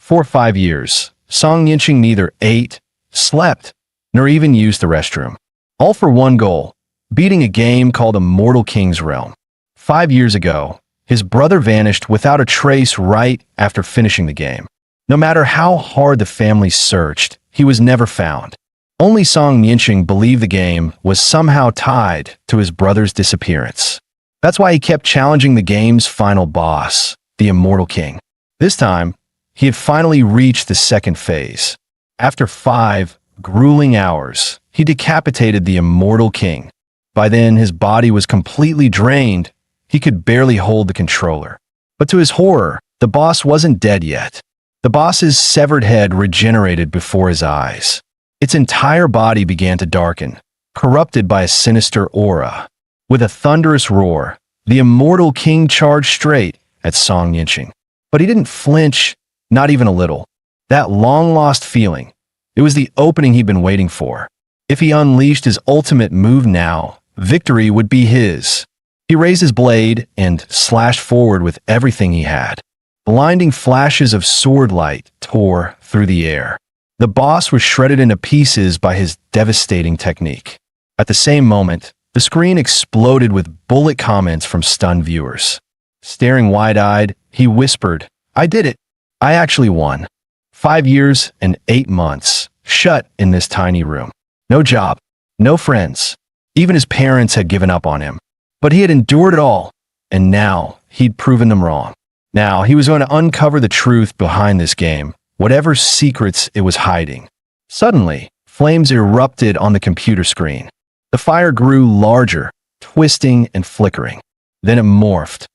For 5 years, Song Yinching neither ate, slept, nor even used the restroom. All for one goal, beating a game called Immortal King's Realm. 5 years ago, his brother vanished without a trace right after finishing the game. No matter how hard the family searched, he was never found. Only Song Yinching believed the game was somehow tied to his brother's disappearance. That's why he kept challenging the game's final boss, the Immortal King. This time, he had finally reached the second phase. After 5 grueling hours, he decapitated the Immortal King. By then, his body was completely drained. He could barely hold the controller. But to his horror, the boss wasn't dead yet. The boss's severed head regenerated before his eyes. Its entire body began to darken, corrupted by a sinister aura. With a thunderous roar, the Immortal King charged straight at Song Yinching. But he didn't flinch, not even a little. That long-lost feeling, it was the opening he'd been waiting for. If he unleashed his ultimate move now, victory would be his. He raised his blade and slashed forward with everything he had. Blinding flashes of sword light tore through the air. The boss was shredded into pieces by his devastating technique. At the same moment, the screen exploded with bullet comments from stunned viewers. Staring wide-eyed, he whispered, "I did it. I actually won." 5 years and 8 months, shut in this tiny room. No job, no friends. Even his parents had given up on him. But he had endured it all, and now he'd proven them wrong. Now he was going to uncover the truth behind this game, whatever secrets it was hiding. Suddenly, flames erupted on the computer screen. The fire grew larger, twisting and flickering. Then it morphed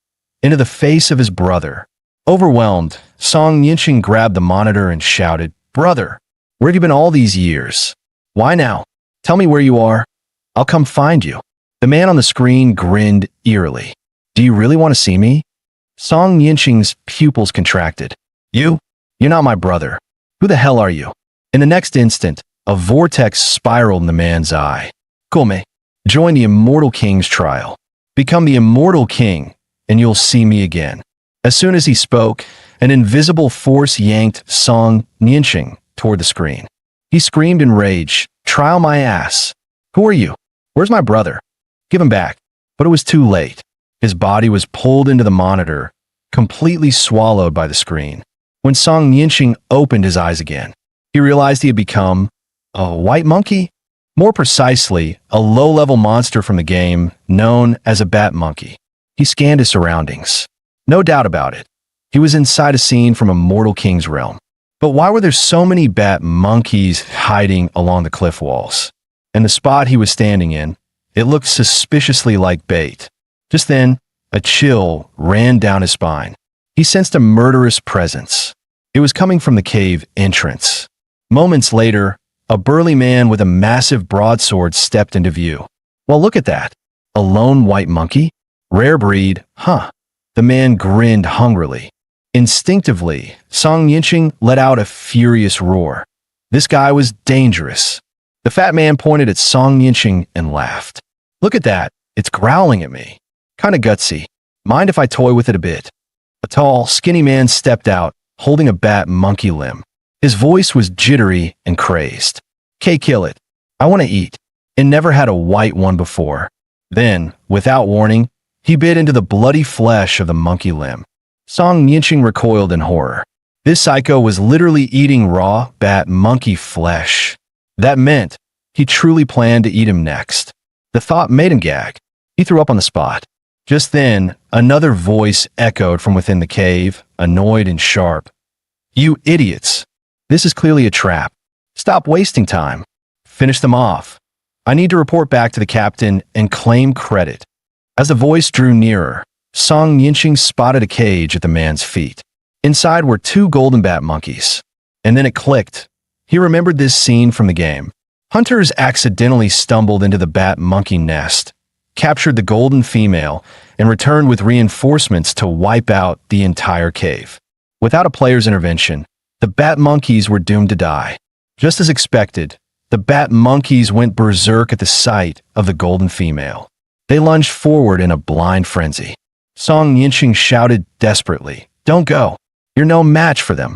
into the face of his brother. Overwhelmed, Song Yinching grabbed the monitor and shouted, "Brother, where have you been all these years? Why now? Tell me where you are. I'll come find you." The man on the screen grinned eerily. "Do you really want to see me?" Song Yinching's pupils contracted. You're not my brother. Who the hell are you?" In the next instant, a vortex spiraled in the man's eye. "Come, join the Immortal King's trial. Become the Immortal King, and you'll see me again." As soon as he spoke, an invisible force yanked Song Yinching toward the screen. He screamed in rage, "Trial my ass. Who are you? Where's my brother? Give him back." But it was too late. His body was pulled into the monitor, completely swallowed by the screen. When Song Yinching opened his eyes again, he realized he had become a white monkey? More precisely, a low-level monster from the game known as a bat monkey. He scanned his surroundings. No doubt about it. He was inside a scene from Immortal King's Realm. But why were there so many bat monkeys hiding along the cliff walls? And the spot he was standing in, it looked suspiciously like bait. Just then, a chill ran down his spine. He sensed a murderous presence. It was coming from the cave entrance. Moments later, a burly man with a massive broadsword stepped into view. "Well, look at that. A lone white monkey? Rare breed, huh?" The man grinned hungrily. Instinctively, Song Yinching let out a furious roar. This guy was dangerous. The fat man pointed at Song Yinching and laughed. "Look at that. It's growling at me. Kinda gutsy. Mind if I toy with it a bit?" A tall, skinny man stepped out, holding a bat monkey limb. His voice was jittery and crazed. Kill it. I want to eat. And never had a white one before." Then, without warning, he bit into the bloody flesh of the monkey limb. Song Yinching recoiled in horror. This psycho was literally eating raw bat monkey flesh. That meant he truly planned to eat him next. The thought made him gag. He threw up on the spot. Just then, another voice echoed from within the cave, annoyed and sharp. "You idiots! This is clearly a trap. Stop wasting time. Finish them off. I need to report back to the captain and claim credit." As the voice drew nearer, Song Yinching spotted a cage at the man's feet. Inside were 2 golden bat monkeys. And then it clicked. He remembered this scene from the game. Hunters accidentally stumbled into the bat monkey nest, captured the golden female, and returned with reinforcements to wipe out the entire cave. Without a player's intervention, the bat monkeys were doomed to die. Just as expected, the bat monkeys went berserk at the sight of the golden female. They lunged forward in a blind frenzy. Song Yinching shouted desperately, "Don't go. You're no match for them."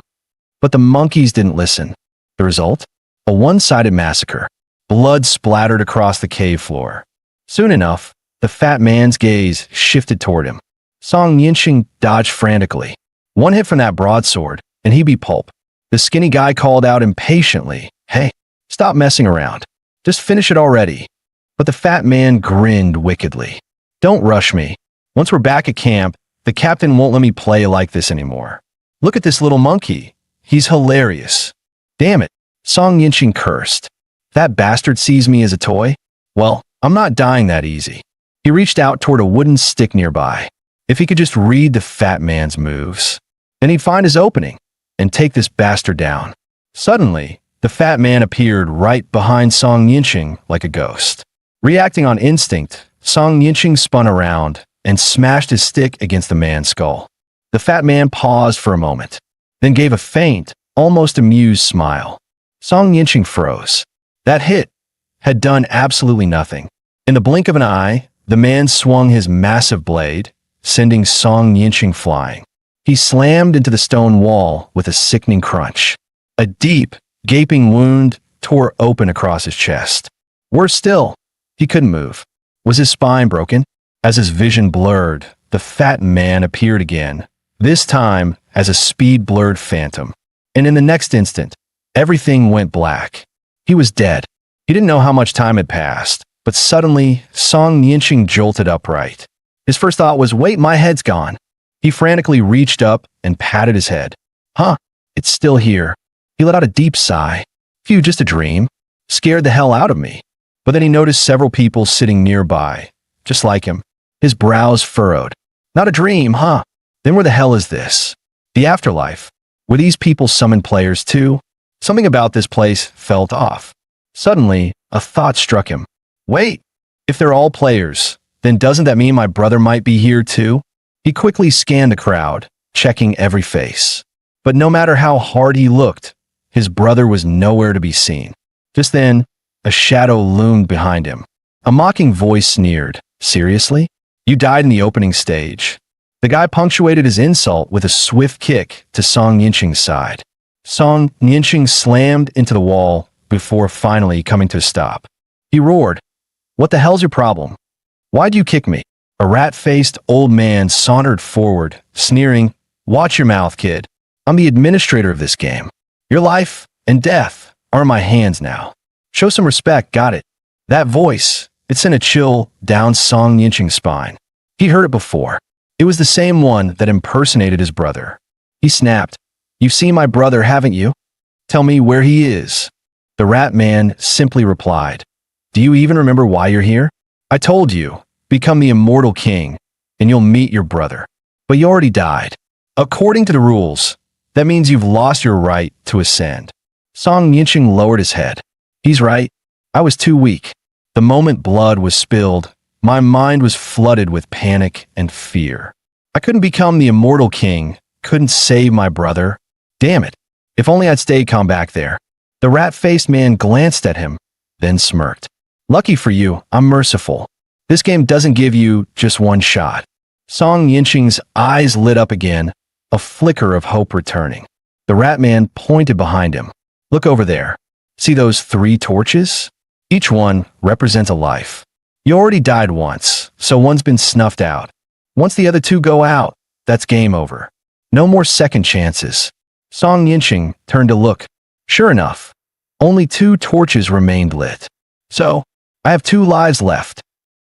But the monkeys didn't listen. The result? A one-sided massacre. Blood splattered across the cave floor. Soon enough, the fat man's gaze shifted toward him. Song Yinxing dodged frantically. One hit from that broadsword, and he'd be pulp. The skinny guy called out impatiently, "Hey, stop messing around. Just finish it already." But the fat man grinned wickedly. "Don't rush me. Once we're back at camp, the captain won't let me play like this anymore. Look at this little monkey. He's hilarious." "Damn it," Song Yinxing cursed. "That bastard sees me as a toy? Well, I'm not dying that easy." He reached out toward a wooden stick nearby. If he could just read the fat man's moves, then he'd find his opening and take this bastard down. Suddenly, the fat man appeared right behind Song Yinxing like a ghost. Reacting on instinct, Song Yinxing spun around and smashed his stick against the man's skull. The fat man paused for a moment, then gave a faint, almost amused smile. Song Yinxing froze. That hit had done absolutely nothing. In the blink of an eye, the man swung his massive blade, sending Song Yinxing flying. He slammed into the stone wall with a sickening crunch. A deep, gaping wound tore open across his chest. Worse still, he couldn't move. Was his spine broken? As his vision blurred, the fat man appeared again, this time as a speed-blurred phantom. And in the next instant, everything went black. He was dead. He didn't know how much time had passed, but suddenly, Song Yinxing jolted upright. His first thought was, "Wait, my head's gone." He frantically reached up and patted his head. "Huh, it's still here." He let out a deep sigh. "Phew, just a dream. Scared the hell out of me." But then he noticed several people sitting nearby, just like him. His brows furrowed. "Not a dream, huh? Then where the hell is this? The afterlife? Were these people summoned players too?" Something about this place felt off. Suddenly, a thought struck him. "Wait, if they're all players, then doesn't that mean my brother might be here too?" He quickly scanned the crowd, checking every face. But no matter how hard he looked, his brother was nowhere to be seen. Just then, a shadow loomed behind him. A mocking voice sneered, "Seriously? You died in the opening stage." The guy punctuated his insult with a swift kick to Song Yinxing's side. Song Yinxing slammed into the wall before finally coming to a stop. He roared, "What the hell's your problem? Why'd you kick me?" A rat-faced old man sauntered forward, sneering, "Watch your mouth, kid. I'm the administrator of this game. Your life and death are in my hands now. Show some respect, got it?" That voice, it sent a chill down Song Yinxing's spine. He heard it before. It was the same one that impersonated his brother. He snapped, "You've seen my brother, haven't you? Tell me where he is." The rat man simply replied, "Do you even remember why you're here? I told you, become the immortal king, and you'll meet your brother. But you already died. According to the rules, that means you've lost your right to ascend." Song Yinxing lowered his head. "He's right. I was too weak. The moment blood was spilled, my mind was flooded with panic and fear. I couldn't become the immortal king, couldn't save my brother. Damn it. If only I'd stayed calm back there." The rat-faced man glanced at him, then smirked. "Lucky for you, I'm merciful. This game doesn't give you just one shot." Song Yinxing's eyes lit up again, a flicker of hope returning. The rat man pointed behind him. "Look over there. See those 3 torches? Each one represents a life. You already died once, so one's been snuffed out. Once the other 2 go out, that's game over. No more second chances." Song Yinxing turned to look. Sure enough, only 2 torches remained lit. "So, I have 2 lives left."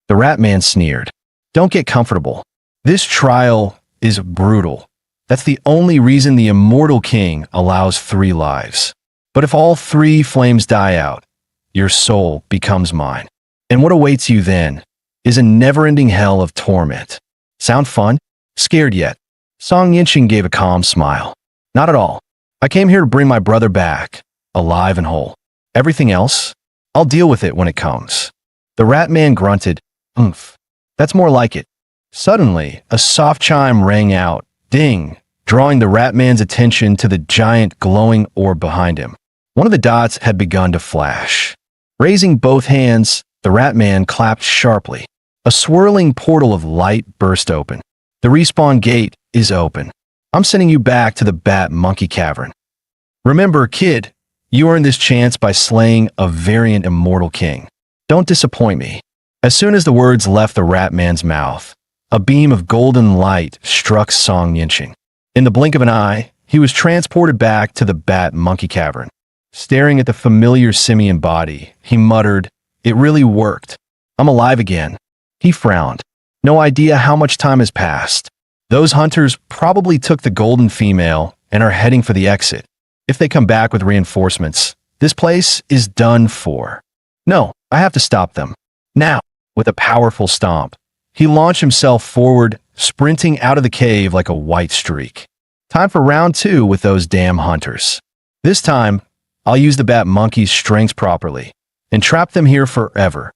The rat man sneered. "Don't get comfortable. This trial is brutal. That's the only reason the immortal king allows 3 lives. But if all 3 flames die out, your soul becomes mine. And what awaits you then is a never-ending hell of torment. Sound fun? Scared yet?" Song Yinxing gave a calm smile. "Not at all. I came here to bring my brother back, alive and whole. Everything else, I'll deal with it when it comes." The rat man grunted, "Oomph. That's more like it." Suddenly, a soft chime rang out, ding, drawing the rat man's attention to the giant glowing orb behind him. One of the dots had begun to flash. Raising both hands, the rat man clapped sharply. A swirling portal of light burst open. "The respawn gate is open. I'm sending you back to the Bat Monkey Cavern." Remember, kid, you earned this chance by slaying a variant immortal king. Don't disappoint me. As soon as the words left the rat man's mouth, a beam of golden light struck Song Yinching. In the blink of an eye, he was transported back to the bat monkey cavern. Staring at the familiar simian body, he muttered, "It really worked. I'm alive again." He frowned. No idea how much time has passed. Those hunters probably took the golden female and are heading for the exit. If they come back with reinforcements, this place is done for. No, I have to stop them. Now, with a powerful stomp, he launched himself forward, sprinting out of the cave like a white streak. Time for round 2 with those damn hunters. This time, I'll use the bat monkey's strengths properly and trap them here forever.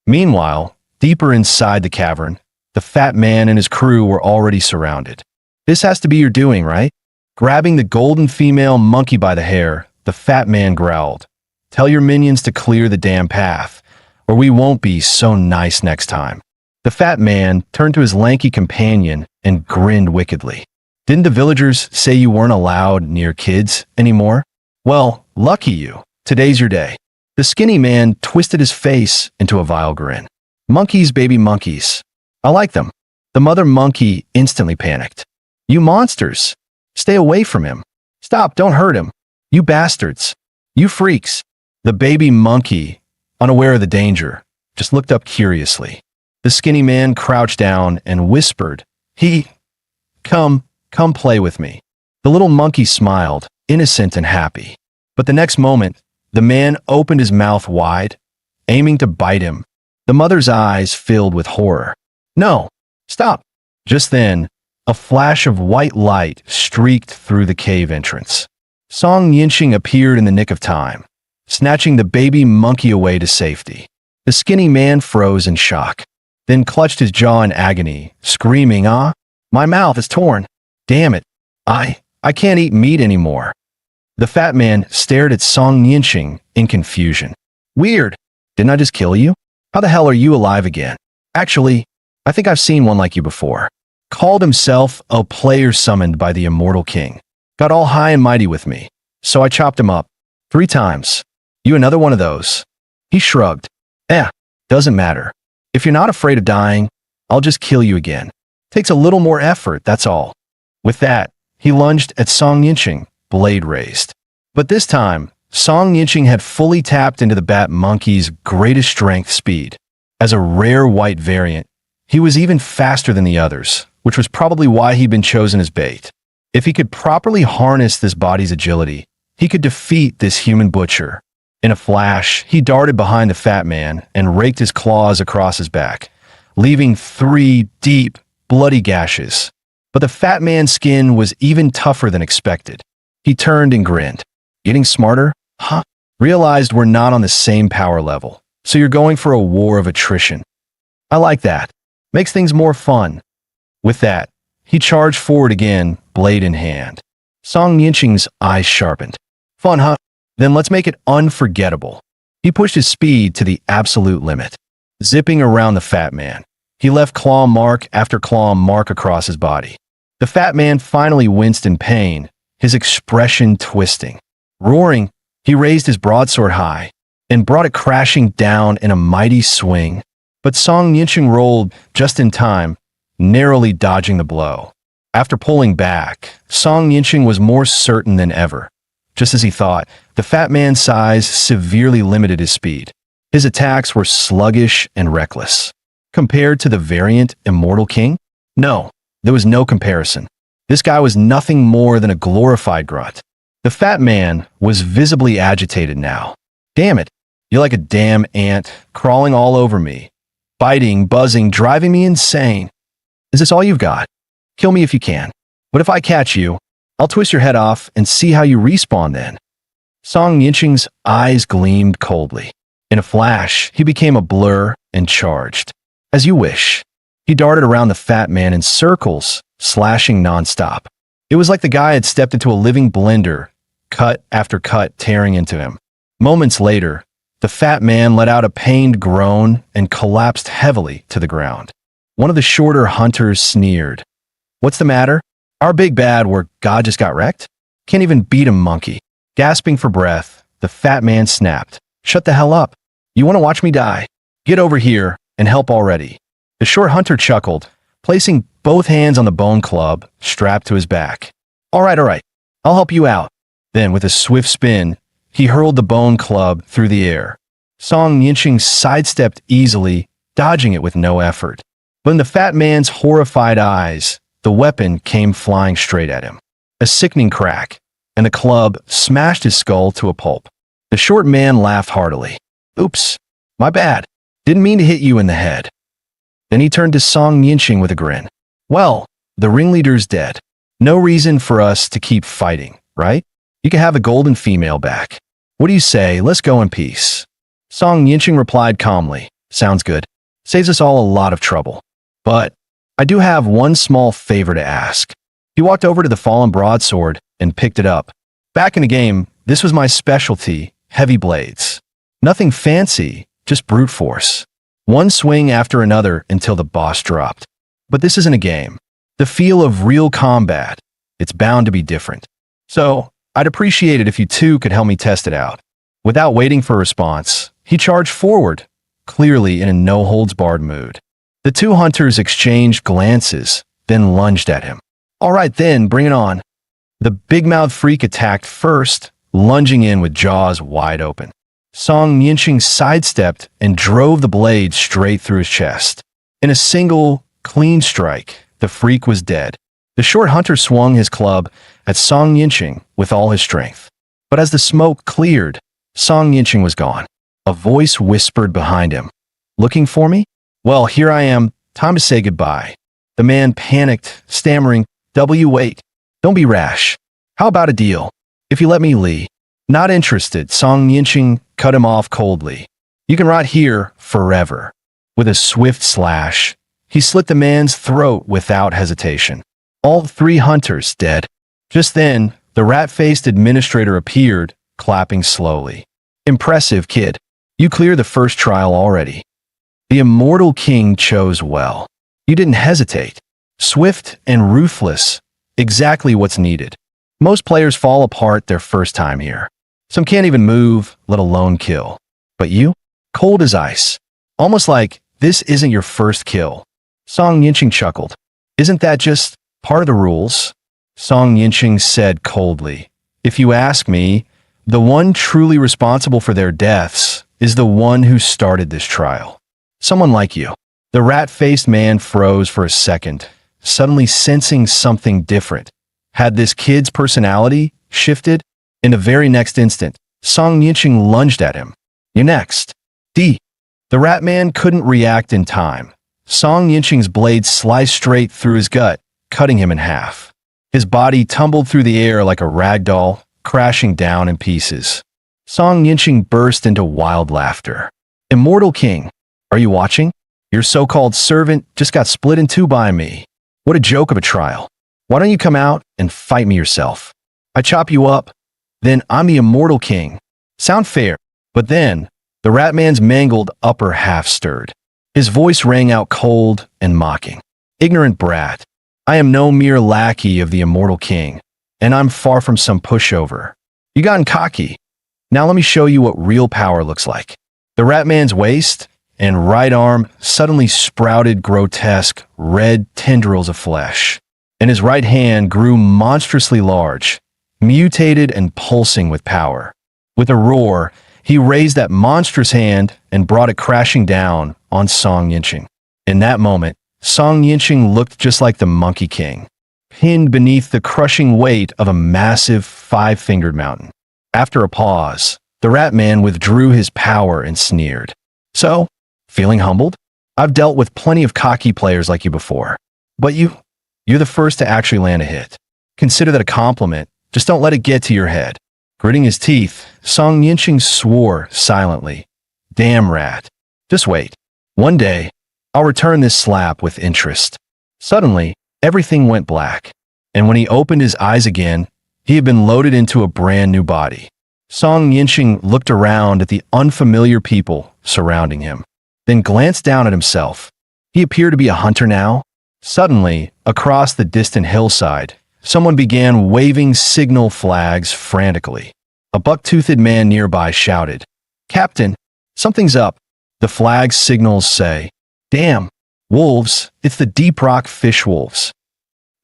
Meanwhile, deeper inside the cavern, the fat man and his crew were already surrounded. This has to be your doing, right? Grabbing the golden female monkey by the hair, the fat man growled, "Tell your minions to clear the damn path, or we won't be so nice next time." The fat man turned to his lanky companion and grinned wickedly. "Didn't the villagers say you weren't allowed near kids anymore? Well, lucky you. Today's your day." The skinny man twisted his face into a vile grin. "Monkeys, baby monkeys. I like them." The mother monkey instantly panicked. "You monsters! Stay away from him. Stop, don't hurt him. You bastards. You freaks." The baby monkey, unaware of the danger, just looked up curiously. The skinny man crouched down and whispered, Come play with me." The little monkey smiled, innocent and happy. But the next moment, the man opened his mouth wide, aiming to bite him. The mother's eyes filled with horror. "No, stop." Just then, a flash of white light streaked through the cave entrance. Song Yinching appeared in the nick of time, snatching the baby monkey away to safety. The skinny man froze in shock, then clutched his jaw in agony, screaming, "Ah, my mouth is torn. Damn it. I can't eat meat anymore." The fat man stared at Song Yinching in confusion. "Weird. Didn't I just kill you? How the hell are you alive again? Actually, I think I've seen one like you before." Called himself a player summoned by the immortal king. Got all high and mighty with me, so I chopped him up 3 times. "You another one of those?" He shrugged. Doesn't matter. If you're not afraid of dying, I'll just kill you again. Takes a little more effort, that's all." With that, he lunged at Song Yinching, blade raised. But this time, Song Yinching had fully tapped into the bat monkey's greatest strength speed. As a rare white variant, he was even faster than the others, which was probably why he'd been chosen as bait. If he could properly harness this body's agility, he could defeat this human butcher. In a flash, he darted behind the fat man and raked his claws across his back, leaving 3 deep, bloody gashes. But the fat man's skin was even tougher than expected. He turned and grinned. "Getting smarter? Huh? Realized we're not on the same power level, so you're going for a war of attrition. I like that. Makes things more fun." With that, he charged forward again, blade in hand. Song Yinching's eyes sharpened. "Fun, huh? Then let's make it unforgettable." He pushed his speed to the absolute limit. Zipping around the fat man, he left claw mark after claw mark across his body. The fat man finally winced in pain, his expression twisting. Roaring, he raised his broadsword high and brought it crashing down in a mighty swing. But Song Yinching rolled just in time, narrowly dodging the blow. After pulling back, Song Yinching was more certain than ever. Just as he thought, the fat man's size severely limited his speed. His attacks were sluggish and reckless. Compared to the variant Immortal King? No, there was no comparison. This guy was nothing more than a glorified grunt. The fat man was visibly agitated now. "Damn it, you're like a damn ant, crawling all over me. Biting, buzzing, driving me insane. Is this all you've got? Kill me if you can. But if I catch you, I'll twist your head off and see how you respawn then." Song Yinching's eyes gleamed coldly. In a flash, he became a blur and charged. "As you wish." He darted around the fat man in circles, slashing nonstop. It was like the guy had stepped into a living blender, cut after cut tearing into him. Moments later, the fat man let out a pained groan and collapsed heavily to the ground. One of the shorter hunters sneered. "What's the matter? Our big bad where God just got wrecked? Can't even beat him, monkey." Gasping for breath, the fat man snapped. Shut the hell up. You want to watch me die? Get over here and help already. The short hunter chuckled, placing both hands on the bone club strapped to his back. All right, I'll help you out. Then, with a swift spin, he hurled the bone club through the air. Song Yinching sidestepped easily, dodging it with no effort. But in the fat man's horrified eyes, the weapon came flying straight at him. A sickening crack, and the club smashed his skull to a pulp. The short man laughed heartily. Oops, my bad. Didn't mean to hit you in the head. Then he turned to Song Yinching with a grin. Well, the ringleader's dead. No reason for us to keep fighting, right? You can have the golden female back. What do you say? Let's go in peace. Song Yinching replied calmly. Sounds good. Saves us all a lot of trouble. But I do have one small favor to ask. He walked over to the fallen broadsword and picked it up. Back in the game, this was my specialty, heavy blades. Nothing fancy, just brute force. One swing after another until the boss dropped. But this isn't a game. The feel of real combat, it's bound to be different. So, I'd appreciate it if you two could help me test it out. Without waiting for a response, he charged forward, clearly in a no-holds-barred mood. The two hunters exchanged glances, then lunged at him. All right then, bring it on. The big-mouthed freak attacked first, lunging in with jaws wide open. Song Yinching sidestepped and drove the blade straight through his chest. In a single, clean strike, the freak was dead. The short hunter swung his club at Song Yinching with all his strength. But as the smoke cleared, Song Yinching was gone. A voice whispered behind him. Looking for me? Well, here I am. Time to say goodbye. The man panicked, stammering, wait. Don't be rash. How about a deal? If you let me leave. Not interested, Song Yinching cut him off coldly. You can rot here forever. With a swift slash, he slit the man's throat without hesitation. All three hunters dead. Just then, the rat-faced administrator appeared, clapping slowly. Impressive, kid. You cleared the first trial already. The immortal king chose well. You didn't hesitate. Swift and ruthless. Exactly what's needed. Most players fall apart their first time here. Some can't even move, let alone kill. But you? Cold as ice. Almost like this isn't your first kill. Song Yinching chuckled. Isn't that just part of the rules? Song Yinching said coldly. If you ask me, the one truly responsible for their deaths is the one who started this trial. Someone like you. The rat-faced man froze for a second, suddenly sensing something different. Had this kid's personality shifted? In the very next instant, Song Yinching lunged at him. You next. D. The rat man couldn't react in time. Song Yinching's blade sliced straight through his gut, cutting him in half. His body tumbled through the air like a rag doll, crashing down in pieces. Song Yinching burst into wild laughter. Immortal King, are you watching? Your so-called servant just got split in two by me. What a joke of a trial. Why don't you come out and fight me yourself? I chop you up, then I'm the Immortal King. Sound fair? But then, the rat man's mangled upper half stirred. His voice rang out cold and mocking. Ignorant brat. I am no mere lackey of the Immortal King, and I'm far from some pushover. You gotten cocky. Now let me show you what real power looks like. The rat man's waist and right arm suddenly sprouted grotesque, red tendrils of flesh, and his right hand grew monstrously large, mutated and pulsing with power. With a roar, he raised that monstrous hand and brought it crashing down on Song Yinching. In that moment, Song Yinching looked just like the Monkey King, pinned beneath the crushing weight of a massive five-fingered mountain. After a pause, the rat man withdrew his power and sneered. So, feeling humbled? I've dealt with plenty of cocky players like you before. But you're the first to actually land a hit. Consider that a compliment. Just don't let it get to your head. Gritting his teeth, Song Yinching swore silently. Damn rat. Just wait. One day, I'll return this slap with interest. Suddenly, everything went black. And when he opened his eyes again, he had been loaded into a brand new body. Song Yinching looked around at the unfamiliar people surrounding him, then glanced down at himself. He appeared to be a hunter now. Suddenly, across the distant hillside, someone began waving signal flags frantically. A buck-toothed man nearby shouted, "Captain, something's up." The flag's signals say, "Damn, wolves, it's the Deep Rock fish wolves."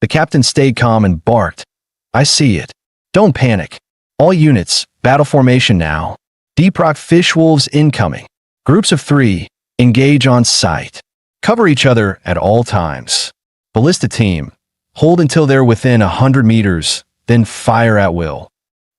The captain stayed calm and barked, "I see it. Don't panic. All units, battle formation now. Deep Rock fish wolves incoming. Groups of 3, engage on sight. Cover each other at all times. Ballista team, hold until they're within 100 meters, then fire at will."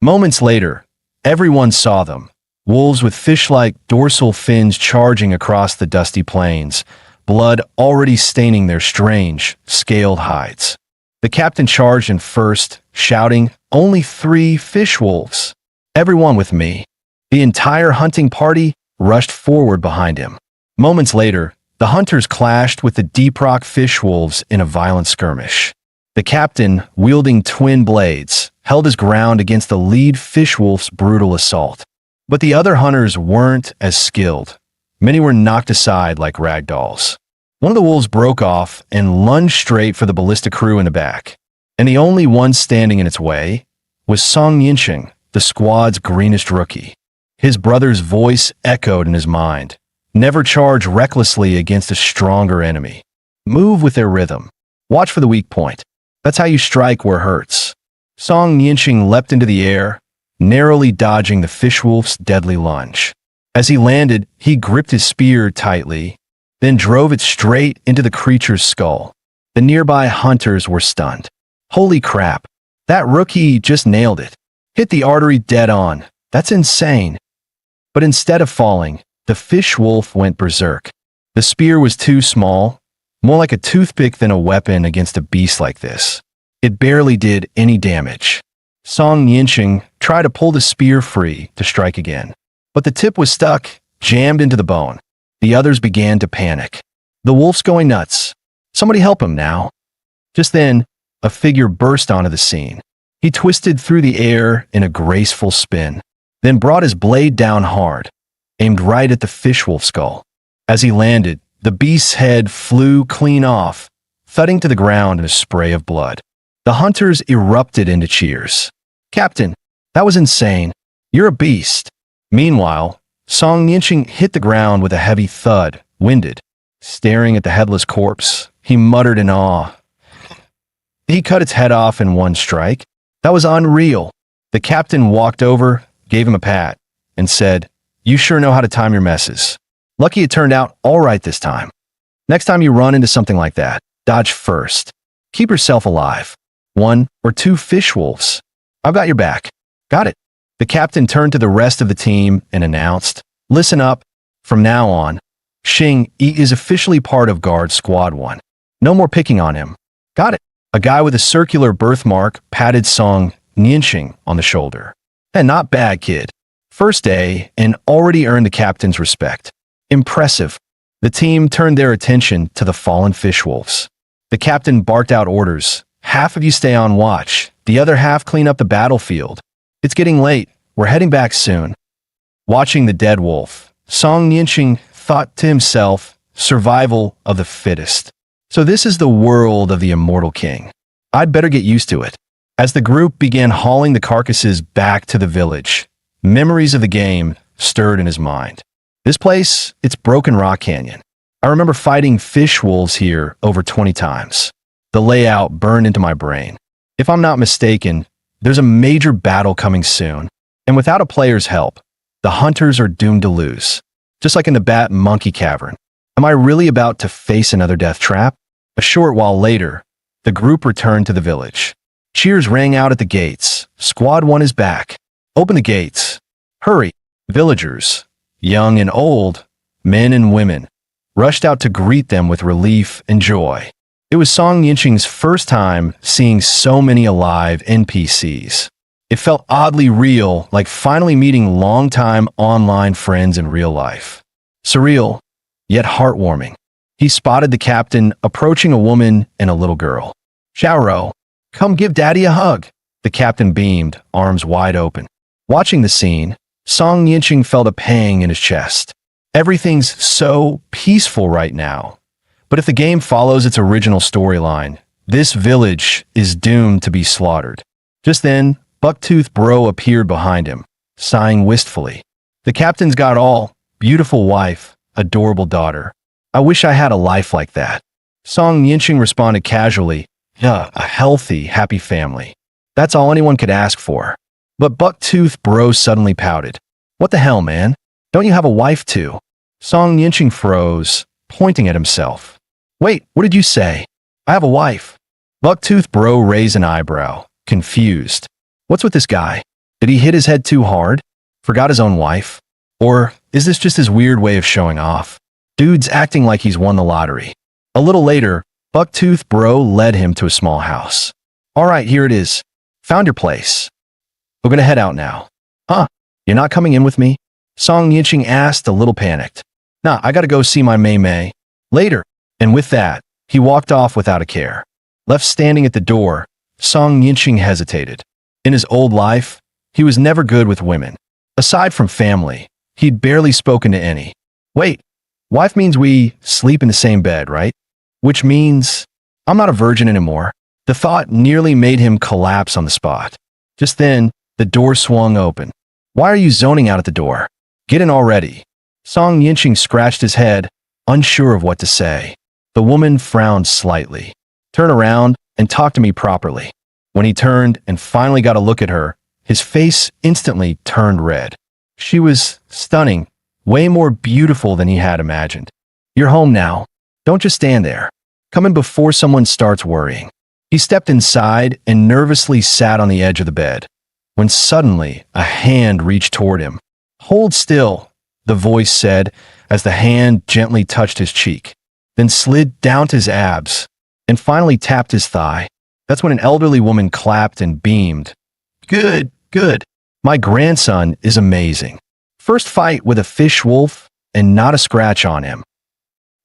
Moments later, everyone saw them. Wolves with fish-like dorsal fins charging across the dusty plains, blood already staining their strange, scaled hides. The captain charged in first, shouting, "Only 3 fish wolves. Everyone with me." The entire hunting party rushed forward behind him. Moments later, the hunters clashed with the Deep Rock fish wolves in a violent skirmish. The captain, wielding twin blades, held his ground against the lead fish wolf's brutal assault. But the other hunters weren't as skilled. Many were knocked aside like rag dolls. One of the wolves broke off and lunged straight for the ballista crew in the back. And the only one standing in its way was Song Yinsheng, the squad's greenest rookie. His brother's voice echoed in his mind. Never charge recklessly against a stronger enemy. Move with their rhythm. Watch for the weak point. That's how you strike where it hurts. Song Yinsheng leapt into the air, narrowly dodging the fish wolf's deadly lunge. As he landed, he gripped his spear tightly, then drove it straight into the creature's skull. The nearby hunters were stunned. Holy crap, that rookie just nailed it. Hit the artery dead on. That's insane. But instead of falling, the fish wolf went berserk. The spear was too small, more like a toothpick than a weapon against a beast like this. It barely did any damage. Song Yinsheng tried to pull the spear free to strike again, but the tip was stuck, jammed into the bone. The others began to panic. The wolf's going nuts. Somebody help him now. Just then, a figure burst onto the scene. He twisted through the air in a graceful spin, then brought his blade down hard, aimed right at the fish wolf's skull. As he landed, the beast's head flew clean off, thudding to the ground in a spray of blood. The hunters erupted into cheers. "Captain, that was insane. You're a beast." Meanwhile, Song Yinsheng hit the ground with a heavy thud, winded. Staring at the headless corpse, he muttered in awe. He cut its head off in one strike. That was unreal. The captain walked over, gave him a pat, and said, "You sure know how to time your messes. Lucky it turned out all right this time. Next time you run into something like that, dodge first. Keep yourself alive. 1 or 2 fish wolves. I've got your back." "Got it." The captain turned to the rest of the team and announced, "Listen up. From now on, Xing Yi is officially part of Guard Squad 1. No more picking on him." "Got it." A guy with a circular birthmark patted Song Yinsheng on the shoulder. "And not bad, kid. First day and already earned the captain's respect. Impressive." The team turned their attention to the fallen fish wolves. The captain barked out orders. "Half of you stay on watch. The other half clean up the battlefield. It's getting late. We're heading back soon." Watching the dead wolf, Song Yinsheng thought to himself, survival of the fittest. So this is the world of the immortal king. I'd better get used to it. As the group began hauling the carcasses back to the village, memories of the game stirred in his mind. This place, it's Broken Rock Canyon. I remember fighting fish wolves here over 20 times. The layout burned into my brain. If I'm not mistaken, there's a major battle coming soon, and without a player's help, the hunters are doomed to lose. Just like in the Bat Monkey Cavern. Am I really about to face another death trap? A short while later, the group returned to the village. Cheers rang out at the gates. Squad 1 is back. Open the gates. Hurry. Villagers, young and old, men and women, rushed out to greet them with relief and joy. It was Song Yinsheng's first time seeing so many alive NPCs. It felt oddly real, like finally meeting longtime online friends in real life. Surreal, yet heartwarming. He spotted the captain approaching a woman and a little girl. "Xiaoro, come give daddy a hug." The captain beamed, arms wide open. Watching the scene, Song Yinsheng felt a pang in his chest. Everything's so peaceful right now. But if the game follows its original storyline, this village is doomed to be slaughtered. Just then, Bucktooth Bro appeared behind him. sighing wistfully. The captain's got all, beautiful wife, adorable daughter. I wish I had a life like that. Song Yinching responded casually, yeah, a healthy, happy family. That's all anyone could ask for. But Bucktooth Bro suddenly pouted. What the hell, man? Don't you have a wife too? Song Yinching froze, pointing at himself. Wait, what did you say? I have a wife. Bucktooth Bro raised an eyebrow, confused. What's with this guy? Did he hit his head too hard? Forgot his own wife? Or is this just his weird way of showing off? Dude's acting like he's won the lottery. A little later, Bucktooth Bro led him to a small house. All right, here it is. Found your place. We're gonna head out now. Huh? You're not coming in with me? Song Yinching asked, a little panicked. Nah, I gotta go see my Mei Mei. Later. And with that, he walked off without a care. Left standing at the door, Song Yinching hesitated. In his old life, he was never good with women. Aside from family, he'd barely spoken to any. Wait, wife means we sleep in the same bed, right? Which means I'm not a virgin anymore. The thought nearly made him collapse on the spot. Just then, the door swung open. Why are you zoning out at the door? Get in already. Song Yinching scratched his head, unsure of what to say. The woman frowned slightly. Turn around and talk to me properly. When he turned and finally got a look at her, his face instantly turned red. She was stunning, way more beautiful than he had imagined. You're home now. Don't just stand there. Come in before someone starts worrying. He stepped inside and nervously sat on the edge of the bed, when suddenly a hand reached toward him. Hold still, the voice said as the hand gently touched his cheek, then slid down to his abs, and finally tapped his thigh. That's when an elderly woman clapped and beamed. Good, good. My grandson is amazing. First fight with a fish wolf and not a scratch on him.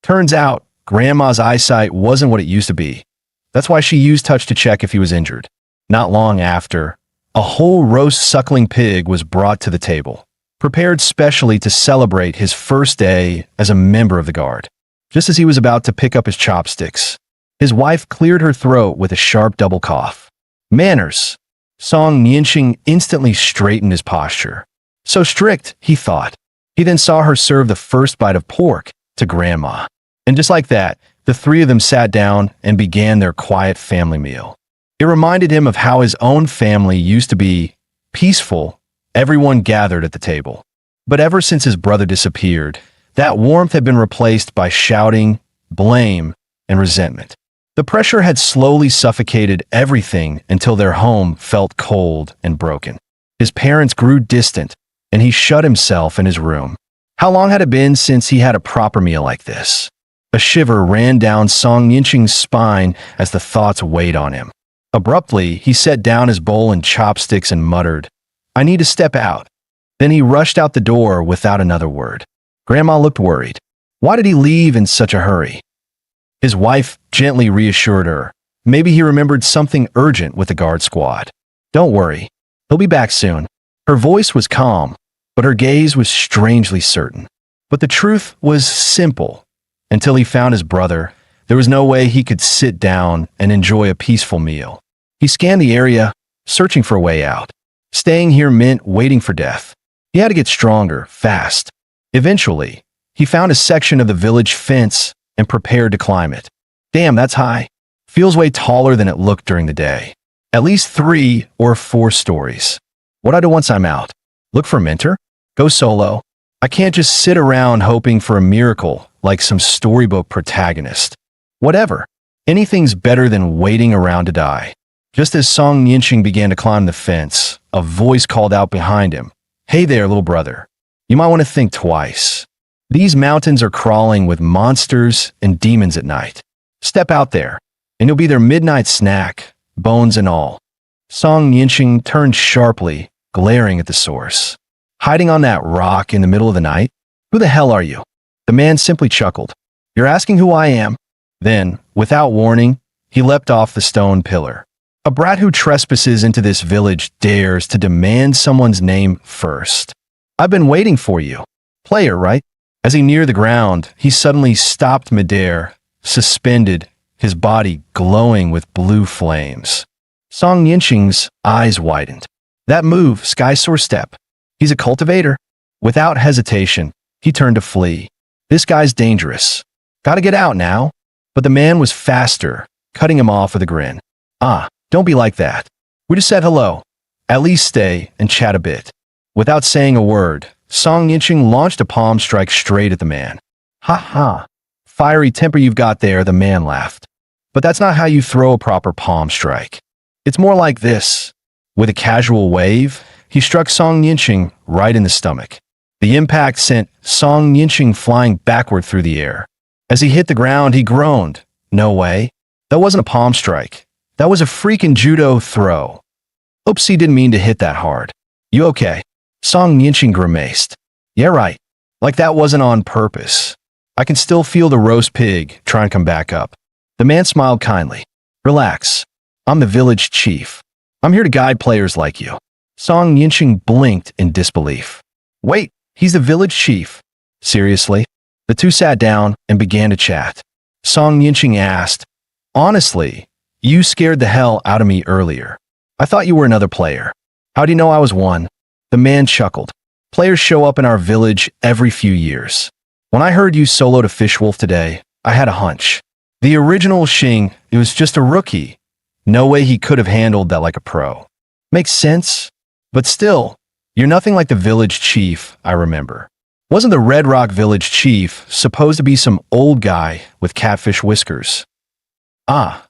Turns out, Grandma's eyesight wasn't what it used to be. That's why she used touch to check if he was injured. Not long after, a whole roast suckling pig was brought to the table, prepared specially to celebrate his first day as a member of the guard. Just as he was about to pick up his chopsticks, his wife cleared her throat with a sharp double cough. Manners. Song Yinching instantly straightened his posture. So strict, he thought. He then saw her serve the first bite of pork to Grandma. And just like that, the three of them sat down and began their quiet family meal. It reminded him of how his own family used to be peaceful, everyone gathered at the table. But ever since his brother disappeared, that warmth had been replaced by shouting, blame, and resentment. The pressure had slowly suffocated everything until their home felt cold and broken. His parents grew distant, and he shut himself in his room. How long had it been since he had a proper meal like this? A shiver ran down Song Yinching's spine as the thoughts weighed on him. Abruptly, he set down his bowl and chopsticks and muttered, I need to step out. Then he rushed out the door without another word. Grandma looked worried. Why did he leave in such a hurry? His wife gently reassured her. Maybe he remembered something urgent with the guard squad. Don't worry. He'll be back soon. Her voice was calm, but her gaze was strangely certain. But the truth was simple. Until he found his brother, there was no way he could sit down and enjoy a peaceful meal. He scanned the area, searching for a way out. Staying here meant waiting for death. He had to get stronger, fast. Eventually, he found a section of the village fence and prepared to climb it. Damn, that's high. Feels way taller than it looked during the day. At least 3 or 4 stories. What I do once I'm out? Look for a mentor? Go solo? I can't just sit around hoping for a miracle like some storybook protagonist. Whatever. Anything's better than waiting around to die. Just as Song Yinching began to climb the fence, a voice called out behind him. Hey there, little brother. You might want to think twice. These mountains are crawling with monsters and demons at night. Step out there, and you'll be their midnight snack, bones and all. Song Yinching turned sharply, glaring at the source. Hiding on that rock in the middle of the night? Who the hell are you? The man simply chuckled. You're asking who I am? Then, without warning, he leapt off the stone pillar. A brat who trespasses into this village dares to demand someone's name first. I've been waiting for you. Player, right? As he neared the ground, he suddenly stopped midair, suspended, his body glowing with blue flames. Song Yinching's eyes widened. That move, Sky Soar Step. He He's a cultivator. Without hesitation, he turned to flee. This guy's dangerous. Gotta get out now. But the man was faster, cutting him off with a grin. Ah, don't be like that. We just said hello. At least stay and chat a bit. Without saying a word, Song Yinching launched a palm strike straight at the man. Ha ha. Fiery temper you've got there, the man laughed. But that's not how you throw a proper palm strike. It's more like this. With a casual wave, he struck Song Yinching right in the stomach. The impact sent Song Yinching flying backward through the air. As he hit the ground, he groaned. No way. That wasn't a palm strike. That was a freaking judo throw. Oops, he didn't mean to hit that hard. You okay? Song Yinching grimaced. Yeah, right. Like that wasn't on purpose. I can still feel the roast pig trying to come back up. The man smiled kindly. Relax. I'm the village chief. I'm here to guide players like you. Song Yinching blinked in disbelief. Wait, he's the village chief. Seriously? The two sat down and began to chat. Song Yinching asked, honestly, you scared the hell out of me earlier. I thought you were another player. How do you know I was one? The man chuckled. Players show up in our village every few years. When I heard you soloed a fishwolf today, I had a hunch. The original Xing, it was just a rookie. No way he could have handled that like a pro. Makes sense? But still, you're nothing like the village chief, I remember. Wasn't the Red Rock village chief supposed to be some old guy with catfish whiskers? Ah,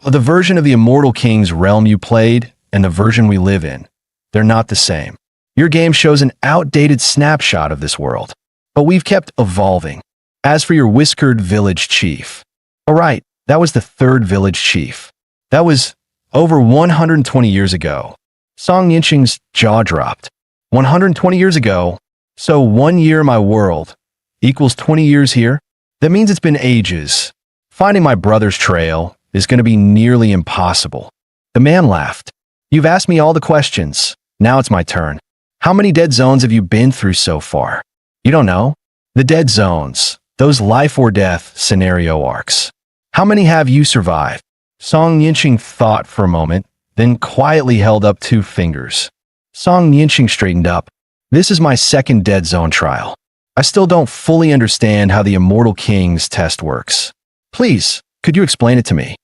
the version of the Immortal King's realm you played and the version we live in, they're not the same. Your game shows an outdated snapshot of this world, but we've kept evolving. As for your whiskered village chief, all right, that was the third village chief. That was over 120 years ago. Song Yinching's jaw dropped. 120 years ago? So 1 year in my world equals 20 years here? That means it's been ages. Finding my brother's trail is going to be nearly impossible. The man laughed. You've asked me all the questions. Now it's my turn. How many dead zones have you been through so far? You don't know? The dead zones, those life or death scenario arcs. How many have you survived? Song Yinching thought for a moment, then quietly held up 2 fingers. Song Yinching straightened up. This is my second dead zone trial. I still don't fully understand how the Immortal King's test works. Please, could you explain it to me?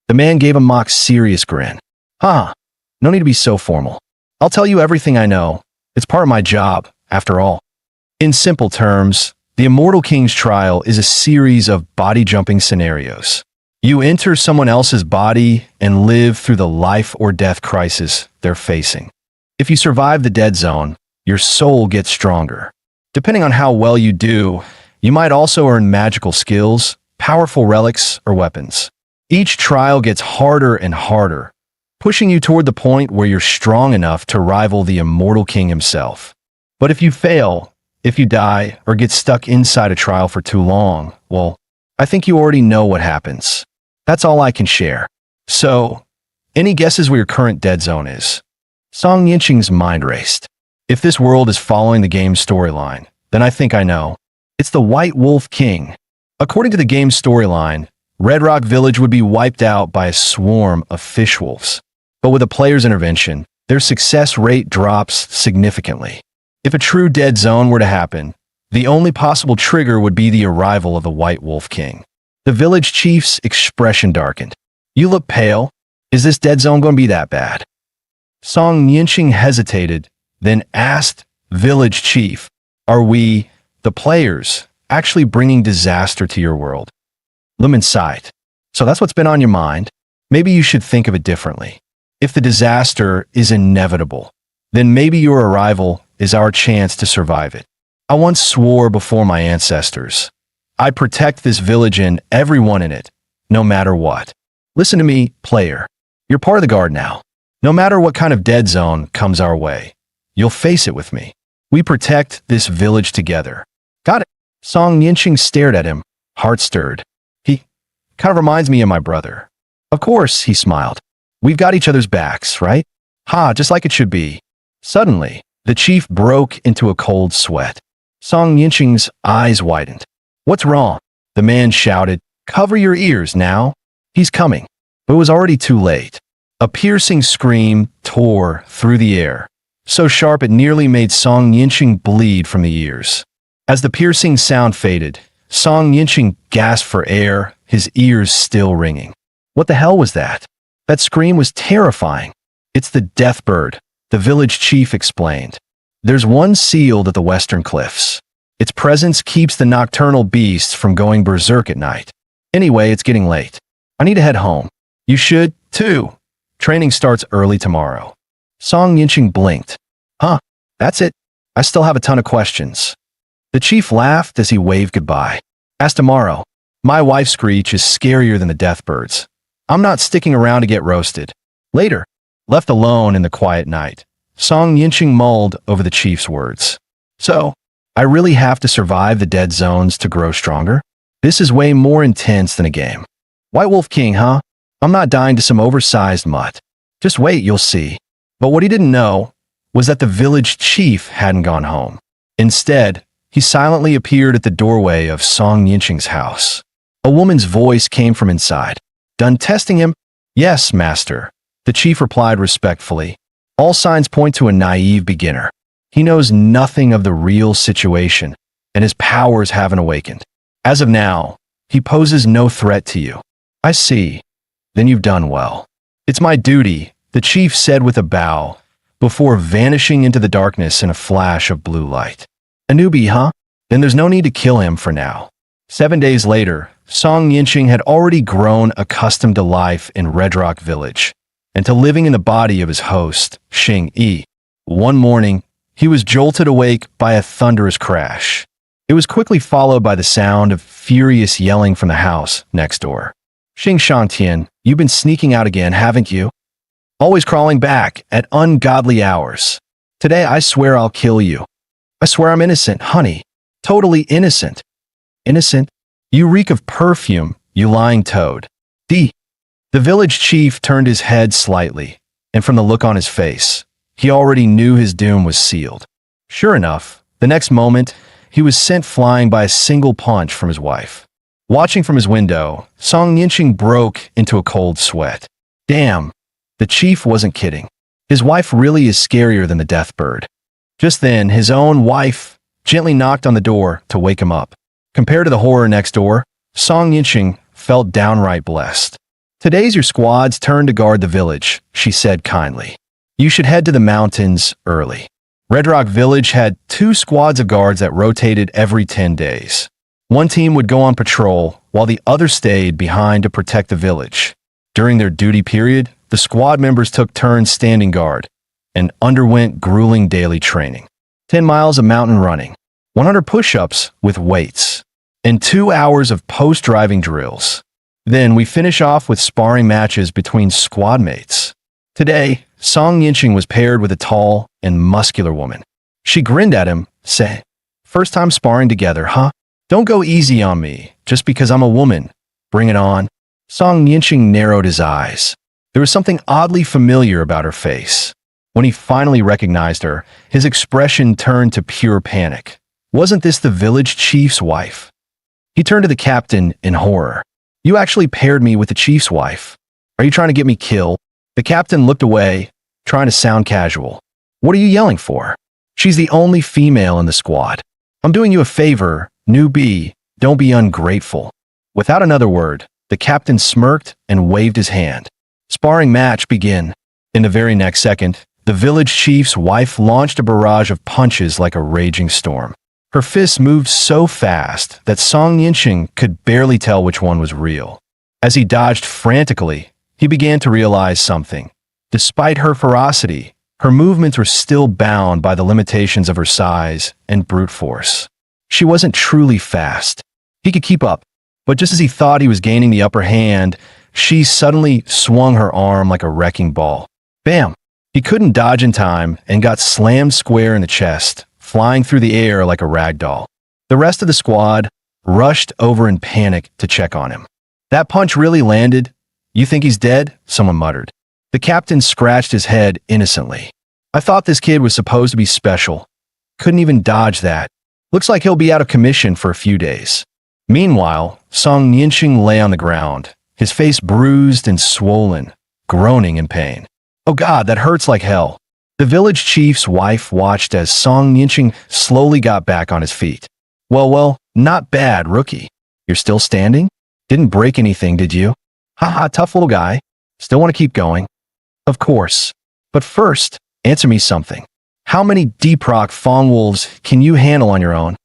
The man gave a mock serious grin. Huh, no need to be so formal. I'll tell you everything I know. It's part of my job, after all. In simple terms, the Immortal King's trial is a series of body-jumping scenarios. You enter someone else's body and live through the life or death crisis they're facing. If you survive the dead zone, your soul gets stronger. Depending on how well you do, you might also earn magical skills, powerful relics, or weapons. Each trial gets harder and harder, pushing you toward the point where you're strong enough to rival the Immortal King himself. But if you fail, if you die, or get stuck inside a trial for too long, well, I think you already know what happens. That's all I can share. So, any guesses where your current dead zone is? Song Yinching's mind raced. If this world is following the game's storyline, then I think I know. It's the White Wolf King. According to the game's storyline, Red Rock Village would be wiped out by a swarm of fish wolves. But with a player's intervention, their success rate drops significantly. If a true dead zone were to happen, the only possible trigger would be the arrival of the White Wolf King. The village chief's expression darkened. You look pale. Is this dead zone going to be that bad? Song Yinching hesitated, then asked, Village Chief, are we, the players, actually bringing disaster to your world? Lemon sighed. So that's what's been on your mind? Maybe you should think of it differently. If the disaster is inevitable, then maybe your arrival is our chance to survive it. I once swore before my ancestors, I protect this village and everyone in it, no matter what. Listen to me, player. You're part of the guard now. No matter what kind of dead zone comes our way, you'll face it with me. We protect this village together. Got it? Song Yinching stared at him, heart stirred. He kind of reminds me of my brother. Of course, he smiled. We've got each other's backs, right? Ha, just like it should be. Suddenly, the chief broke into a cold sweat. Song Yinching's eyes widened. What's wrong? The man shouted. Cover your ears now. He's coming. But it was already too late. A piercing scream tore through the air. so sharp it nearly made Song Yinching bleed from the ears. As the piercing sound faded, Song Yinching gasped for air, his ears still ringing. What the hell was that? That scream was terrifying. It's the death bird, the village chief explained. There's one sealed at the western cliffs. Its presence keeps the nocturnal beasts from going berserk at night. Anyway, it's getting late. I need to head home. You should, too. Training starts early tomorrow. Song Yinching blinked. Huh, that's it. I still have a ton of questions. The chief laughed as he waved goodbye. As tomorrow, my wife's screech is scarier than the death birds. I'm not sticking around to get roasted. Later, left alone in the quiet night, Song Yinching mulled over the chief's words. So, I really have to survive the dead zones to grow stronger? This is way more intense than a game. White Wolf King, huh? I'm not dying to some oversized mutt. Just wait, you'll see. But what he didn't know was that the village chief hadn't gone home. Instead, he silently appeared at the doorway of Song Yinching's house. A woman's voice came from inside. Done testing him? Yes, master. The chief replied respectfully. All signs point to a naive beginner. He knows nothing of the real situation, and his powers haven't awakened. As of now, he poses no threat to you. I see. Then you've done well. It's my duty, the chief said with a bow, before vanishing into the darkness in a flash of blue light. A newbie, huh? Then there's no need to kill him for now. 7 days later, Song Yinching had already grown accustomed to life in Red Rock Village, and to living in the body of his host, Xing Yi. One morning, he was jolted awake by a thunderous crash. It was quickly followed by the sound of furious yelling from the house next door. Xing Shangtian, you've been sneaking out again, haven't you? Always crawling back at ungodly hours. Today I swear I'll kill you. I swear I'm innocent, honey. Totally innocent. Innocent? You reek of perfume, you lying toad. The village chief turned his head slightly, and from the look on his face, he already knew his doom was sealed. Sure enough, the next moment, he was sent flying by a single punch from his wife. Watching from his window, Song Yinching broke into a cold sweat. Damn, the chief wasn't kidding. His wife really is scarier than the death bird. Just then, his own wife gently knocked on the door to wake him up. Compared to the horror next door, Song Yinching felt downright blessed. Today's your squad's turn to guard the village, she said kindly. You should head to the mountains early. Red Rock Village had 2 squads of guards that rotated every 10 days. One team would go on patrol, while the other stayed behind to protect the village. During their duty period, the squad members took turns standing guard and underwent grueling daily training. 10 miles of mountain running, 100 push-ups with weights, and 2 hours of post-driving drills. Then we finish off with sparring matches between squad mates. Today, Song Yinching was paired with a tall and muscular woman. She grinned at him, saying, "First time sparring together, huh? Don't go easy on me, just because I'm a woman. Bring it on." Song Yinching narrowed his eyes. There was something oddly familiar about her face. When he finally recognized her, his expression turned to pure panic. Wasn't this the village chief's wife? He turned to the captain in horror. "You actually paired me with the chief's wife. Are you trying to get me killed?" The captain looked away, trying to sound casual. "What are you yelling for? She's the only female in the squad. I'm doing you a favor, newbie. Don't be ungrateful." Without another word, the captain smirked and waved his hand. Sparring match began. In the very next second, the village chief's wife launched a barrage of punches like a raging storm. Her fists moved so fast that Song Yinching could barely tell which one was real. As he dodged frantically, he began to realize something. Despite her ferocity, her movements were still bound by the limitations of her size and brute force. She wasn't truly fast. He could keep up, but just as he thought he was gaining the upper hand, she suddenly swung her arm like a wrecking ball. Bam! He couldn't dodge in time and got slammed square in the chest, flying through the air like a rag doll. The rest of the squad rushed over in panic to check on him. "That punch really landed? You think he's dead?" someone muttered. The captain scratched his head innocently. "I thought this kid was supposed to be special. Couldn't even dodge that. Looks like he'll be out of commission for a few days." Meanwhile, Song Yinching lay on the ground, his face bruised and swollen, groaning in pain. "Oh God, that hurts like hell." The village chief's wife watched as Song Yinching slowly got back on his feet. Well, not bad, rookie. You're still standing? Didn't break anything, did you? Haha, tough little guy. Still want to keep going? Of course. But first, answer me something. How many deep rock fawn wolves can you handle on your own?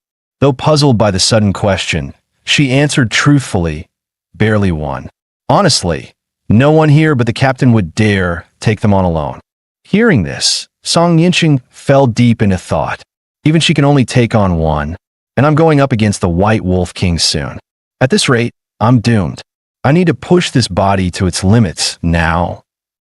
Though puzzled by the sudden question, she answered truthfully, barely one. Honestly, no one here but the captain would dare take them on alone. Hearing this, Song Yinching fell deep into thought. Even she can only take on one, and I'm going up against the White Wolf King soon. At this rate, I'm doomed. I need to push this body to its limits now.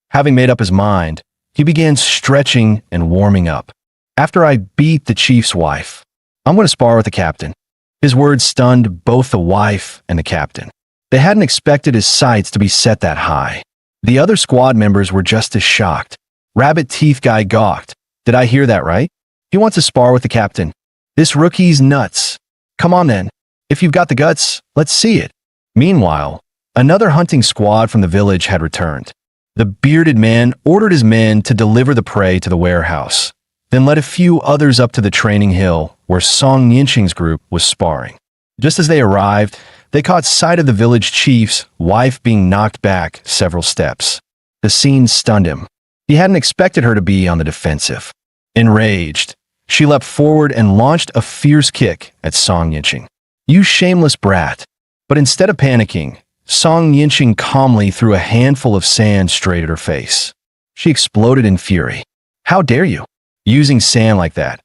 Having made up his mind, he began stretching and warming up. After I beat the chief's wife, I'm going to spar with the captain. His words stunned both the wife and the captain. They hadn't expected his sights to be set that high. The other squad members were just as shocked. Rabbit Teeth Guy gawked. Did I hear that right? He wants to spar with the captain. This rookie's nuts. Come on then. If you've got the guts, let's see it. Meanwhile, another hunting squad from the village had returned. The bearded man ordered his men to deliver the prey to the warehouse, then led a few others up to the training hill where Song Yinching's group was sparring. Just as they arrived, they caught sight of the village chief's wife being knocked back several steps. The scene stunned him. He hadn't expected her to be on the defensive. Enraged, she leapt forward and launched a fierce kick at Song Yinching. You shameless brat. But instead of panicking, Song Yinching calmly threw a handful of sand straight at her face. She exploded in fury. How dare you? Using sand like that.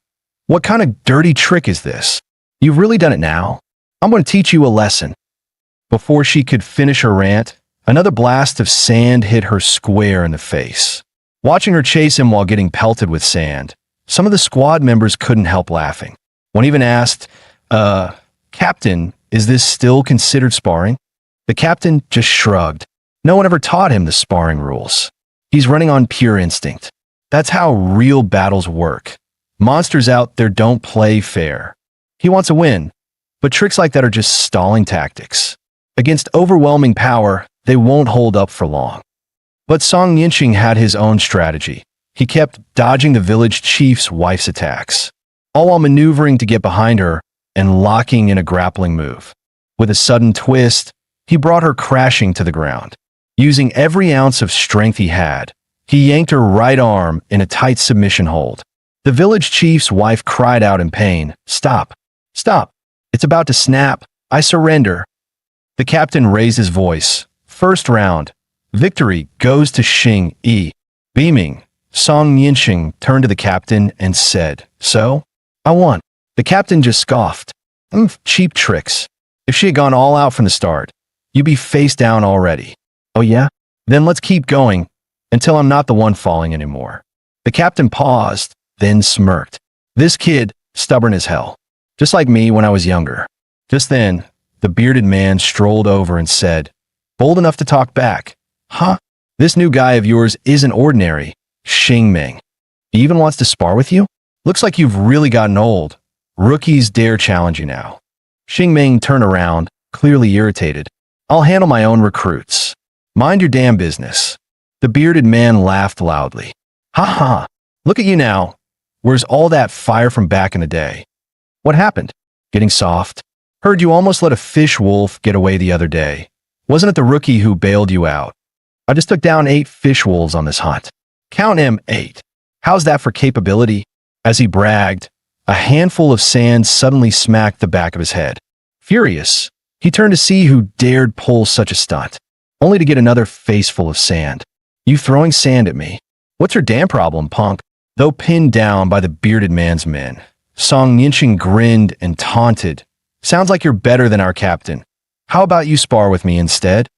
What kind of dirty trick is this? You've really done it now? I'm going to teach you a lesson. Before she could finish her rant, another blast of sand hit her square in the face. Watching her chase him while getting pelted with sand, some of the squad members couldn't help laughing. One even asked, Captain, is this still considered sparring? The captain just shrugged. No one ever taught him the sparring rules. He's running on pure instinct. That's how real battles work. Monsters out there don't play fair. He wants a win, but tricks like that are just stalling tactics. Against overwhelming power, they won't hold up for long. But Song Yinching had his own strategy. He kept dodging the village chief's wife's attacks, all while maneuvering to get behind her and locking in a grappling move. With a sudden twist, he brought her crashing to the ground. Using every ounce of strength he had, he yanked her right arm in a tight submission hold. The village chief's wife cried out in pain, Stop! Stop! It's about to snap! I surrender! The captain raised his voice. First round. Victory goes to Xing Yi. Beaming, Song Yinching turned to the captain and said, So? I won. The captain just scoffed. Cheap tricks. If she had gone all out from the start, you'd be face down already. Oh yeah? Then let's keep going until I'm not the one falling anymore. The captain paused, then smirked. This kid, stubborn as hell. Just like me when I was younger. Just then, the bearded man strolled over and said, Bold enough to talk back. Huh? This new guy of yours isn't ordinary. Xing Ming. He even wants to spar with you? Looks like you've really gotten old. Rookies dare challenge you now. Xing Ming turned around, clearly irritated. I'll handle my own recruits. Mind your damn business. The bearded man laughed loudly. Ha ha. Look at you now. Where's all that fire from back in the day? What happened? Getting soft? Heard you almost let a fish wolf get away the other day. Wasn't it the rookie who bailed you out? I just took down 8 fish wolves on this hunt. Count him 8. How's that for capability? As he bragged, a handful of sand suddenly smacked the back of his head. Furious, he turned to see who dared pull such a stunt, only to get another face full of sand. You throwing sand at me? What's your damn problem, punk? Though pinned down by the bearded man's men, Song Yinching grinned and taunted. Sounds like you're better than our captain. How about you spar with me instead?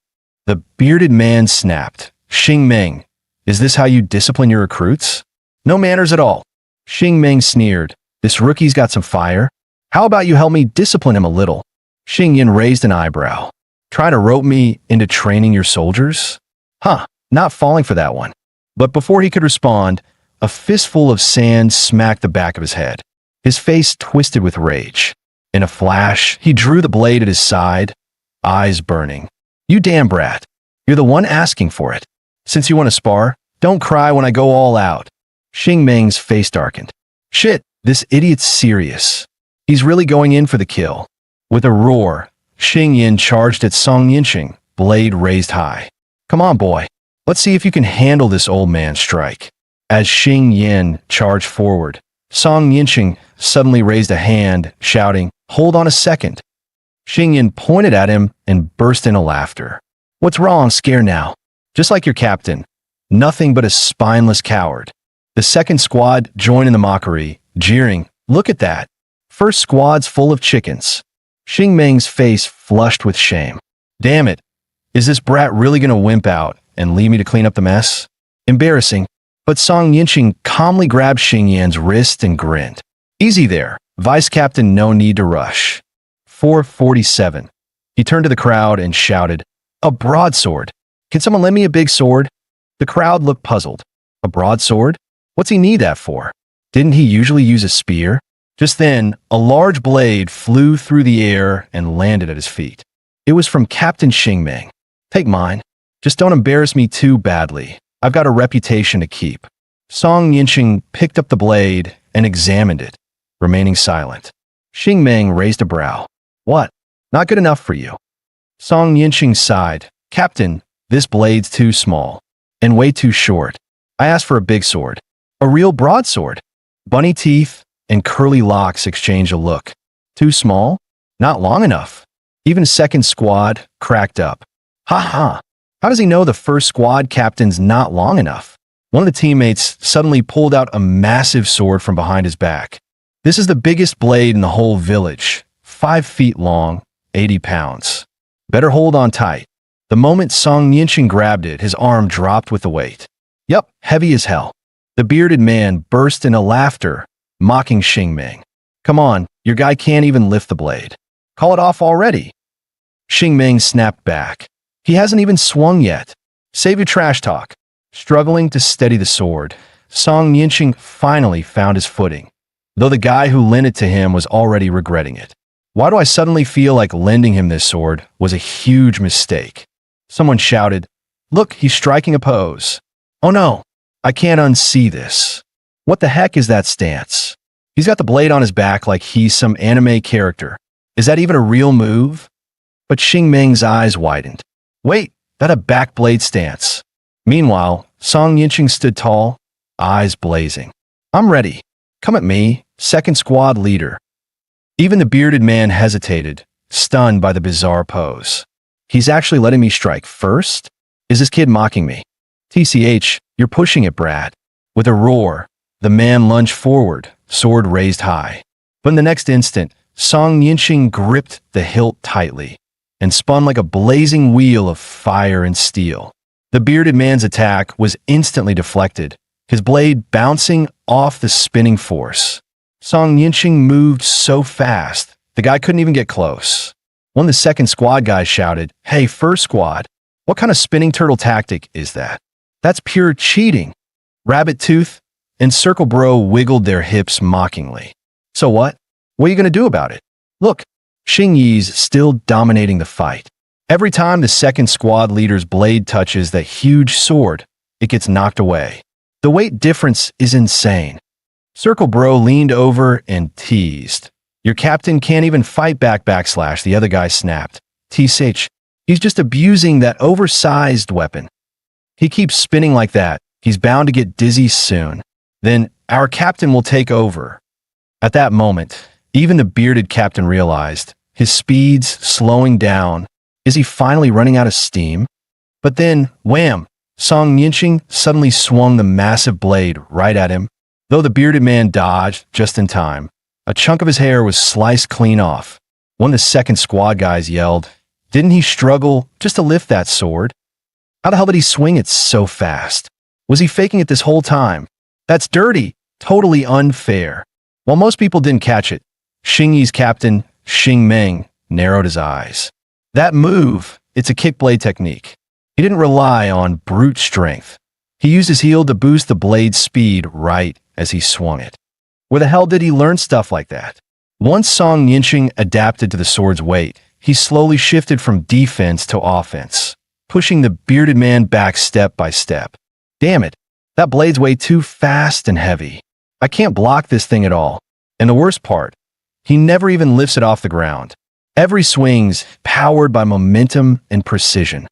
The bearded man snapped. Xing Ming, is this how you discipline your recruits? No manners at all. Xing Ming sneered. This rookie's got some fire. How about you help me discipline him a little? Xing Yin raised an eyebrow. Trying to rope me into training your soldiers? Huh, not falling for that one. But before he could respond, a fistful of sand smacked the back of his head. His face twisted with rage. In a flash, he drew the blade at his side, eyes burning. You damn brat. You're the one asking for it. Since you want to spar, don't cry when I go all out. Xing Meng's face darkened. Shit, this idiot's serious. He's really going in for the kill. With a roar, Xing Yin charged at Song Yinqing, blade raised high. Come on, boy. Let's see if you can handle this old man's strike. As Xing Yin charged forward, Song Yinqing suddenly raised a hand, shouting, "Hold on a second." Xing Yin pointed at him and burst into laughter. What's wrong, scared now? Just like your captain. Nothing but a spineless coward. The second squad joined in the mockery, jeering, "Look at that. First squad's full of chickens." Xing Meng's face flushed with shame. Damn it. Is this brat really gonna wimp out and leave me to clean up the mess? Embarrassing. But Song Yinqing calmly grabbed Xing Yan's wrist and grinned. Easy there, Vice Captain, no need to rush. 447. He turned to the crowd and shouted, "A broadsword. Can someone lend me a big sword?" The crowd looked puzzled. A broadsword? What's he need that for? Didn't he usually use a spear? Just then, a large blade flew through the air and landed at his feet. It was from Captain Xing Meng. Take mine. Just don't embarrass me too badly. I've got a reputation to keep. Song Yinqing picked up the blade and examined it, remaining silent. Xing Meng raised a brow. What? Not good enough for you. Song Yinqing sighed. Captain, this blade's too small and way too short. I asked for a big sword. A real broadsword. Bunny teeth and curly locks exchanged a look. Too small? Not long enough. Even second squad cracked up. Ha ha. How does he know the first squad captain's not long enough? One of the teammates suddenly pulled out a massive sword from behind his back. This is the biggest blade in the whole village. 5 feet long, 80 pounds. Better hold on tight. The moment Song Yinqing grabbed it, his arm dropped with the weight. Yup, heavy as hell. The bearded man burst into laughter, mocking Xing Meng. Come on, your guy can't even lift the blade. Call it off already. Xing Meng snapped back. He hasn't even swung yet. Save your trash talk. Struggling to steady the sword, Song Yinqing finally found his footing, though the guy who lent it to him was already regretting it. Why do I suddenly feel like lending him this sword was a huge mistake? Someone shouted, "Look, he's striking a pose." Oh no, I can't unsee this. What the heck is that stance? He's got the blade on his back like he's some anime character. Is that even a real move? But Xing Meng's eyes widened. Wait, that a back blade stance. Meanwhile, Song Yinqing stood tall, eyes blazing. I'm ready. Come at me, second squad leader. Even the bearded man hesitated, stunned by the bizarre pose. He's actually letting me strike first? Is this kid mocking me? TCH, you're pushing it, Brad. With a roar, the man lunged forward, sword raised high. But in the next instant, Song Yinqing gripped the hilt tightly and spun like a blazing wheel of fire and steel. The bearded man's attack was instantly deflected, his blade bouncing off the spinning force. Song Yinqing moved so fast, the guy couldn't even get close. One of the second squad guys shouted, "Hey, first squad, what kind of spinning turtle tactic is that? That's pure cheating." Rabbit Tooth and Circle Bro wiggled their hips mockingly. So what? What are you going to do about it? Look, Xing Yi's still dominating the fight. Every time the second squad leader's blade touches that huge sword, it gets knocked away. The weight difference is insane. Circle Bro leaned over and teased. Your captain can't even fight back / the other guy snapped. TCH, he's just abusing that oversized weapon. He keeps spinning like that. He's bound to get dizzy soon. Then our captain will take over. At that moment, even the bearded captain realized his speed's slowing down. Is he finally running out of steam? But then, wham! Song Yinqing suddenly swung the massive blade right at him. Though the bearded man dodged just in time, a chunk of his hair was sliced clean off. One of the second squad guys yelled, "Didn't he struggle just to lift that sword? How the hell did he swing it so fast? Was he faking it this whole time? That's dirty, totally unfair." While most people didn't catch it, Xing Yi's captain, Xing Meng, narrowed his eyes. That move, it's a kick blade technique. He didn't rely on brute strength. He used his heel to boost the blade's speed right as he swung it. Where the hell did he learn stuff like that? Once Song Yinqing adapted to the sword's weight, he slowly shifted from defense to offense, pushing the bearded man back step by step. Damn it, That blade's way too fast and heavy. I can't block this thing at all. And the worst part, he never even lifts it off the ground. Every swing's powered by momentum and precision.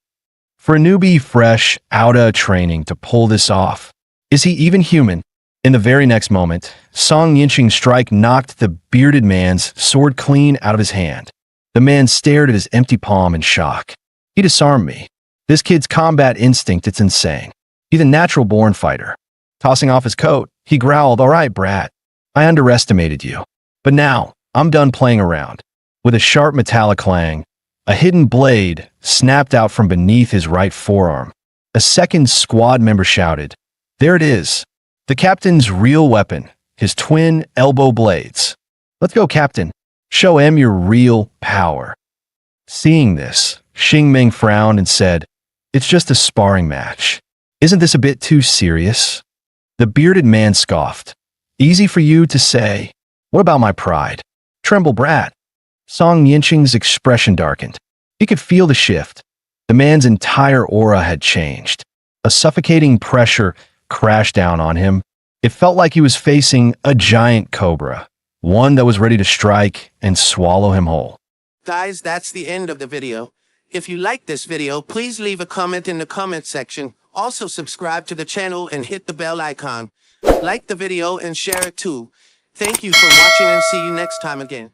For a newbie fresh out of training to pull this off, is he even human? In the very next moment, Song Yinching's strike knocked the bearded man's sword clean out of his hand. The man stared at his empty palm in shock. He disarmed me. This kid's combat instinct, it's insane. He's a natural-born fighter. Tossing off his coat, he growled, "All right, brat. I underestimated you. But now, I'm done playing around." With a sharp metallic clang, a hidden blade snapped out from beneath his right forearm. A second squad member shouted, "There it is. The captain's real weapon, his twin elbow blades. Let's go, Captain. Show him your real power." Seeing this, Xing Ming frowned and said, "It's just a sparring match. Isn't this a bit too serious?" The bearded man scoffed. "Easy for you to say. What about my pride? Tremble, brat." Song Yinching's expression darkened. He could feel the shift. The man's entire aura had changed. A suffocating pressure crashed down on him. It felt like he was facing a giant cobra, one that was ready to strike and swallow him whole. Guys, that's the end of the video. If you liked this video, please leave a comment in the comment section. Also subscribe to the channel and hit the bell icon. Like the video and share it too. Thank you for watching and see you next time again.